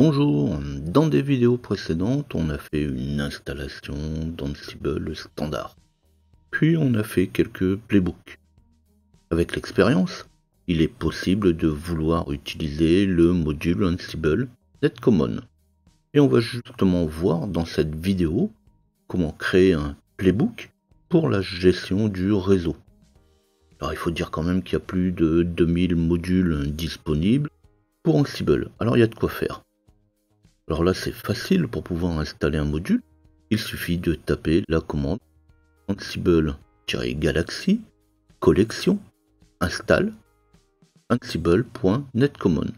Bonjour, dans des vidéos précédentes, on a fait une installation d'Ansible standard. Puis on a fait quelques playbooks. Avec l'expérience, il est possible de vouloir utiliser le module Ansible Netcommon. Et on va justement voir dans cette vidéo comment créer un playbook pour la gestion du réseau. Alors il faut dire quand même qu'il y a plus de 2000 modules disponibles pour Ansible, alors il y a de quoi faire. Alors là c'est facile, pour pouvoir installer un module, il suffit de taper la commande Ansible-Galaxy collection install ansible.netcommon.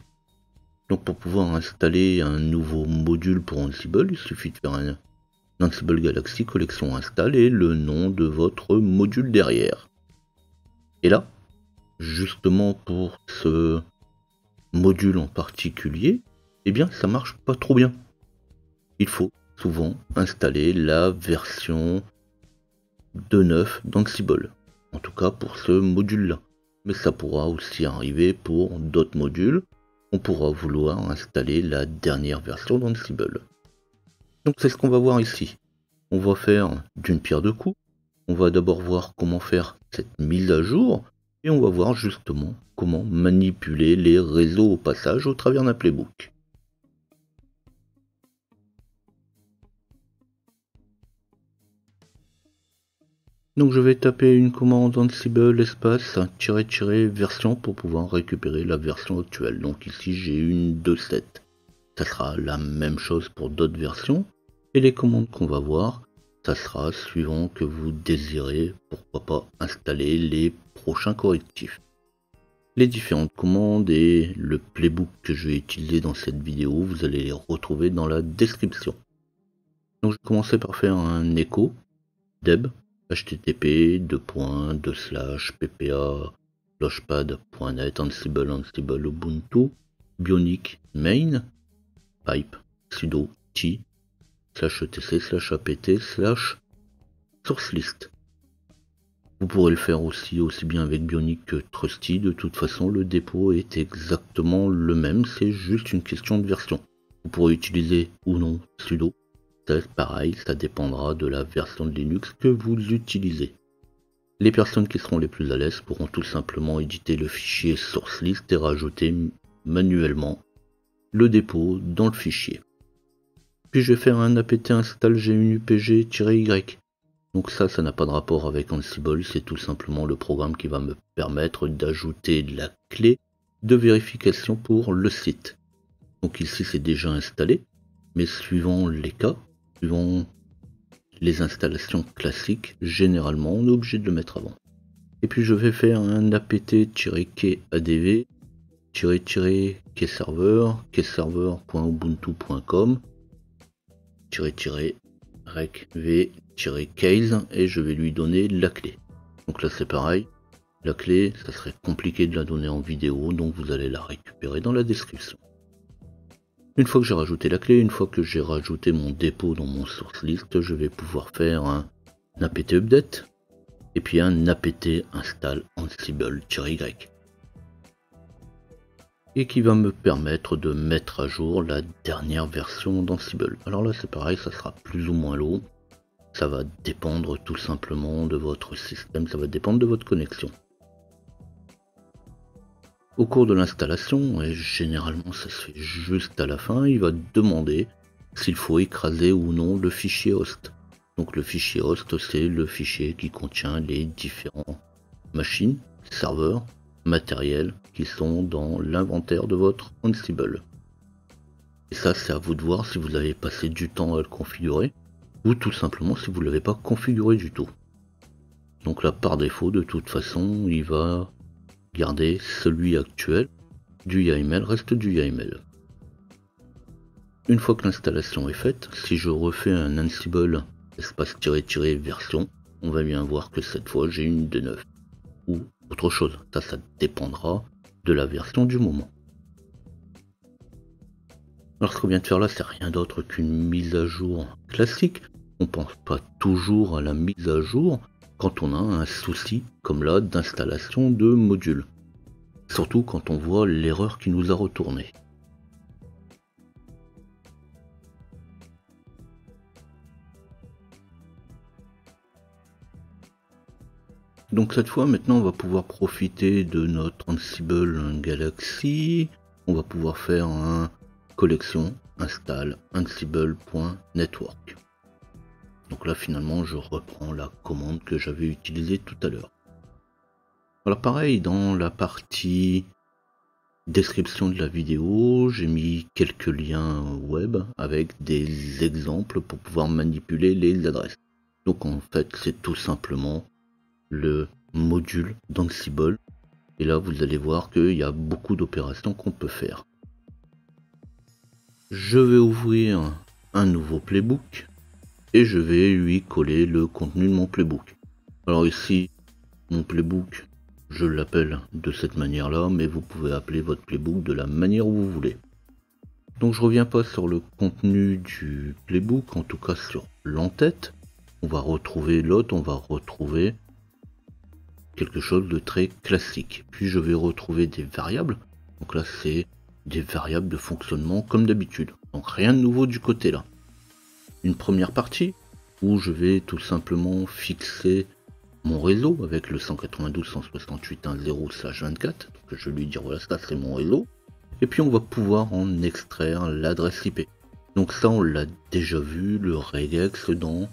Donc pour pouvoir installer un nouveau module pour Ansible, il suffit de faire un Ansible Galaxy collection install et le nom de votre module derrière. Et là, justement pour ce module en particulier, eh bien ça marche pas trop bien. Il faut souvent installer la version 2.9 d'Ansible, en tout cas pour ce module-là. Mais ça pourra aussi arriver pour d'autres modules. On pourra vouloir installer la dernière version d'Ansible. Donc c'est ce qu'on va voir ici. On va faire d'une pierre deux coups. On va d'abord voir comment faire cette mise à jour. Et on va voir justement comment manipuler les réseaux au passage au travers d'un playbook. Donc je vais taper une commande Ansible espace -- version pour pouvoir récupérer la version actuelle. Donc ici j'ai une 2.7. Ça sera la même chose pour d'autres versions. Et les commandes qu'on va voir, ça sera suivant que vous désirez, pourquoi pas, installer les prochains correctifs. Les différentes commandes et le playbook que je vais utiliser dans cette vidéo, vous allez les retrouver dans la description. Donc je vais commencer par faire un echo deb http://ppa launchpad.net ansible ubuntu bionic main pipe sudo t /etc/apt/sourcelist. Vous pourrez le faire aussi bien avec Bionic que Trusty. De toute façon, le dépôt est exactement le même, c'est juste une question de version. Vous pourrez utiliser ou non sudo. C'est pareil, ça dépendra de la version de Linux que vous utilisez. Les personnes qui seront les plus à l'aise pourront tout simplement éditer le fichier sourcelist et rajouter manuellement le dépôt dans le fichier. Puis je vais faire un apt install GNUPG-y. Donc ça n'a pas de rapport avec Ansible, c'est tout simplement le programme qui va me permettre d'ajouter la clé de vérification pour le site. Donc ici c'est déjà installé, mais suivant les cas, suivant les installations classiques, généralement on est obligé de le mettre avant. Et puis je vais faire un apt-kserver, kserver.ubuntu.com -rec-v-case et je vais lui donner la clé. Donc là c'est pareil, la clé ça serait compliqué de la donner en vidéo, donc vous allez la récupérer dans la description. Une fois que j'ai rajouté la clé, une fois que j'ai rajouté mon dépôt dans mon source list, je vais pouvoir faire un apt update et puis un apt install ansible-y et qui va me permettre de mettre à jour la dernière version d'Ansible. Alors là c'est pareil, ça sera plus ou moins long, ça va dépendre tout simplement de votre système, ça va dépendre de votre connexion. Au cours de l'installation, et généralement ça se fait juste à la fin, il va demander s'il faut écraser ou non le fichier host. Donc le fichier host c'est le fichier qui contient les différentes machines, serveurs, matériels qui sont dans l'inventaire de votre Ansible. Et ça c'est à vous de voir si vous avez passé du temps à le configurer ou tout simplement si vous ne l'avez pas configuré du tout. Donc là par défaut de toute façon il va garder celui actuel, du YAML reste du YAML. Une fois que l'installation est faite, si je refais un Ansible espace -- version, on va bien voir que cette fois j'ai une 2.9 ou autre chose, ça dépendra de la version du moment. Alors ce qu'on vient de faire là, c'est rien d'autre qu'une mise à jour classique. On pense pas toujours à la mise à jour quand on a un souci comme là d'installation de modules. Surtout quand on voit l'erreur qui nous a retourné. Donc cette fois, maintenant, on va pouvoir profiter de notre Ansible Galaxy. On va pouvoir faire un collection install ansible.network. Donc là, finalement, je reprends la commande que j'avais utilisée tout à l'heure. Alors pareil, dans la partie description de la vidéo, j'ai mis quelques liens web avec des exemples pour pouvoir manipuler les adresses. Donc en fait, c'est tout simplement le module d'Ansible. Et là, vous allez voir qu'il y a beaucoup d'opérations qu'on peut faire. Je vais ouvrir un nouveau playbook et je vais lui coller le contenu de mon playbook. Alors ici, mon playbook, je l'appelle de cette manière-là, mais vous pouvez appeler votre playbook de la manière où vous voulez. Donc je reviens pas sur le contenu du playbook, en tout cas sur l'entête. On va retrouver l'autre, on va retrouver quelque chose de très classique. Puis je vais retrouver des variables. Donc là c'est des variables de fonctionnement comme d'habitude. Donc rien de nouveau du côté là. Une première partie où je vais tout simplement fixer mon réseau avec le 192.168.1.0/24. Donc je vais lui dire voilà, ça c'est mon réseau. Et puis on va pouvoir en extraire l'adresse IP. Donc ça on l'a déjà vu, le regex dans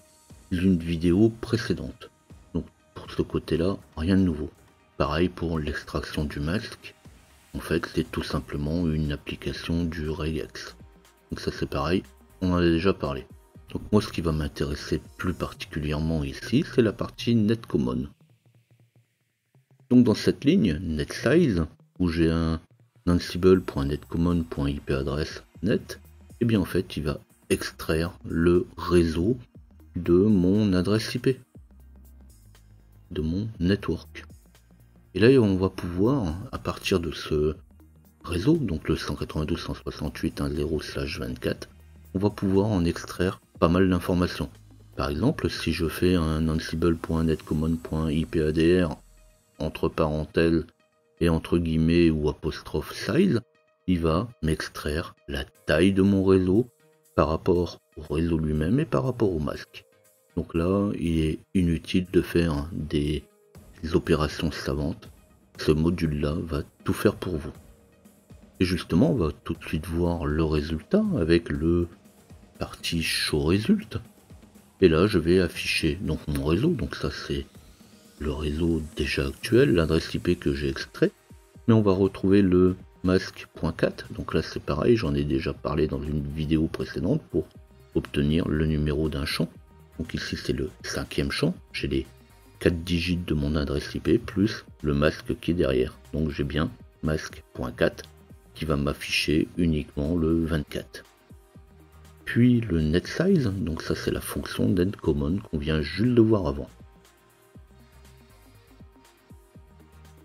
une vidéo précédente. Donc pour ce côté là, rien de nouveau. Pareil pour l'extraction du masque. En fait c'est tout simplement une application du regex. Donc ça c'est pareil, on en a déjà parlé. Donc moi ce qui va m'intéresser plus particulièrement ici, c'est la partie netcommon. Donc dans cette ligne netsize, où j'ai un ansible.netcommon.ip-address net, et bien en fait il va extraire le réseau de mon adresse IP, de mon network. Et là on va pouvoir, à partir de ce réseau, donc le 192.168.1.0/24, on va pouvoir en extraire pas mal d'informations. Par exemple, si je fais un ansible.netcommon.ip-adr entre parenthèses et entre guillemets ou apostrophe size, il va m'extraire la taille de mon réseau par rapport au réseau lui-même et par rapport au masque. Donc là, il est inutile de faire des opérations savantes. Ce module-là va tout faire pour vous. Et justement, on va tout de suite voir le résultat avec le partie show result. Et là, je vais afficher donc mon réseau. Donc ça, c'est le réseau déjà actuel, l'adresse IP que j'ai extrait. Mais on va retrouver le masque.4. Donc là, c'est pareil, j'en ai déjà parlé dans une vidéo précédente pour obtenir le numéro d'un champ. Donc ici, c'est le 5e champ. J'ai les 4 digits de mon adresse IP plus le masque qui est derrière. Donc j'ai bien masque.4 qui va m'afficher uniquement le 24. Puis le netsize, donc ça c'est la fonction netcommon qu'on vient juste de voir avant.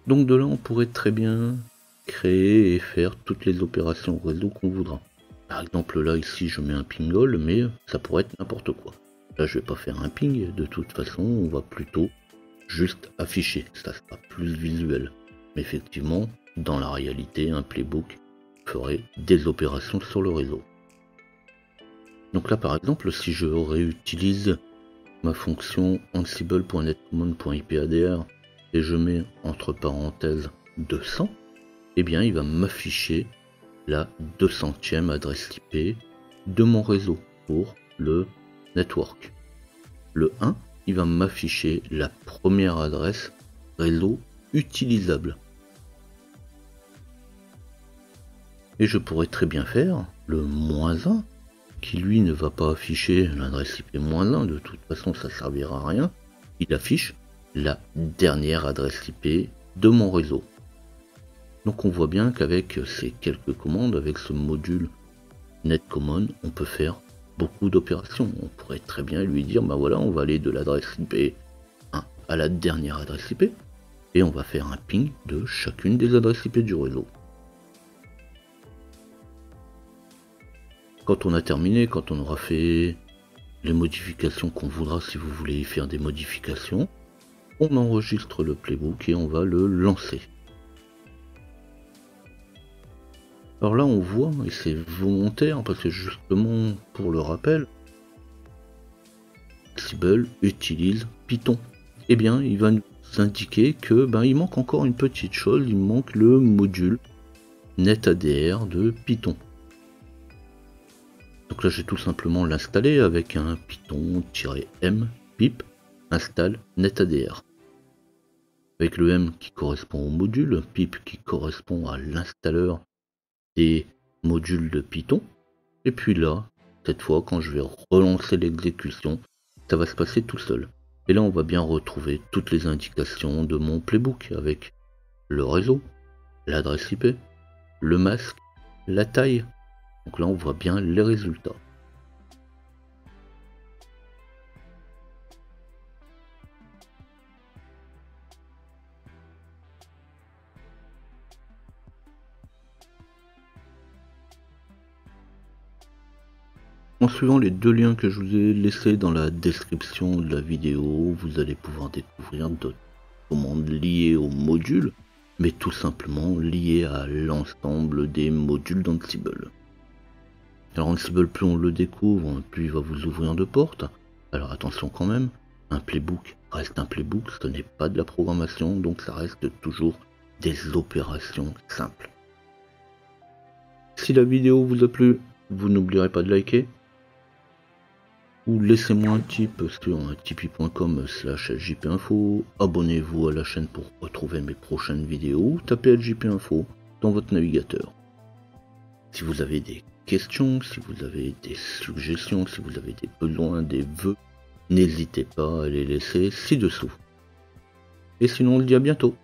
Donc de là on pourrait très bien créer et faire toutes les opérations réseau qu'on voudra. Par exemple là ici je mets un ping all, mais ça pourrait être n'importe quoi. Là je vais pas faire un ping, de toute façon on va plutôt juste afficher, ça sera plus visuel. Mais effectivement, dans la réalité, un playbook ferait des opérations sur le réseau. Donc là par exemple, si je réutilise ma fonction ansible.netcommon.ip-adr et je mets entre parenthèses 200, eh bien il va m'afficher la 200e adresse IP de mon réseau pour le network. Le 1, il va m'afficher la première adresse réseau utilisable. Et je pourrais très bien faire le -1, qui lui ne va pas afficher l'adresse IP -1, de toute façon ça servira à rien. Il affiche la dernière adresse IP de mon réseau. Donc on voit bien qu'avec ces quelques commandes, avec ce module netcommon, on peut faire beaucoup d'opérations. On pourrait très bien lui dire, bah voilà, on va aller de l'adresse IP 1 à la dernière adresse IP, et on va faire un ping de chacune des adresses IP du réseau. Quand on a terminé, quand on aura fait les modifications qu'on voudra, si vous voulez y faire des modifications, on enregistre le playbook et on va le lancer. Alors là on voit, et c'est volontaire, parce que justement pour le rappel, Ansible utilise Python. Eh bien il va nous indiquer que il manque encore une petite chose, il manque le module NetADR de Python. Donc là, j'ai tout simplement l'installer avec un python-m pip install NetADR. Avec le M qui correspond au module, pip qui correspond à l'installeur des modules de Python. Et puis là, cette fois, quand je vais relancer l'exécution, ça va se passer tout seul. Et là, on va bien retrouver toutes les indications de mon playbook avec le réseau, l'adresse IP, le masque, la taille. Donc là, on voit bien les résultats. En suivant les deux liens que je vous ai laissés dans la description de la vidéo, vous allez pouvoir découvrir d'autres commandes liées au module, mais tout simplement liées à l'ensemble des modules d'Ansible. Alors Ansible, plus on le découvre, plus il va vous ouvrir de portes. Alors attention quand même, un playbook reste un playbook, ce n'est pas de la programmation, donc ça reste toujours des opérations simples. Si la vidéo vous a plu, vous n'oublierez pas de liker, ou laissez-moi un tip sur tipeee.com/ljpinfo, abonnez-vous à la chaîne pour retrouver mes prochaines vidéos, tapez ljpinfo dans votre navigateur. Si vous avez des questions, si vous avez des suggestions, si vous avez des besoins, des vœux, n'hésitez pas à les laisser ci-dessous. Et sinon on se dit à bientôt.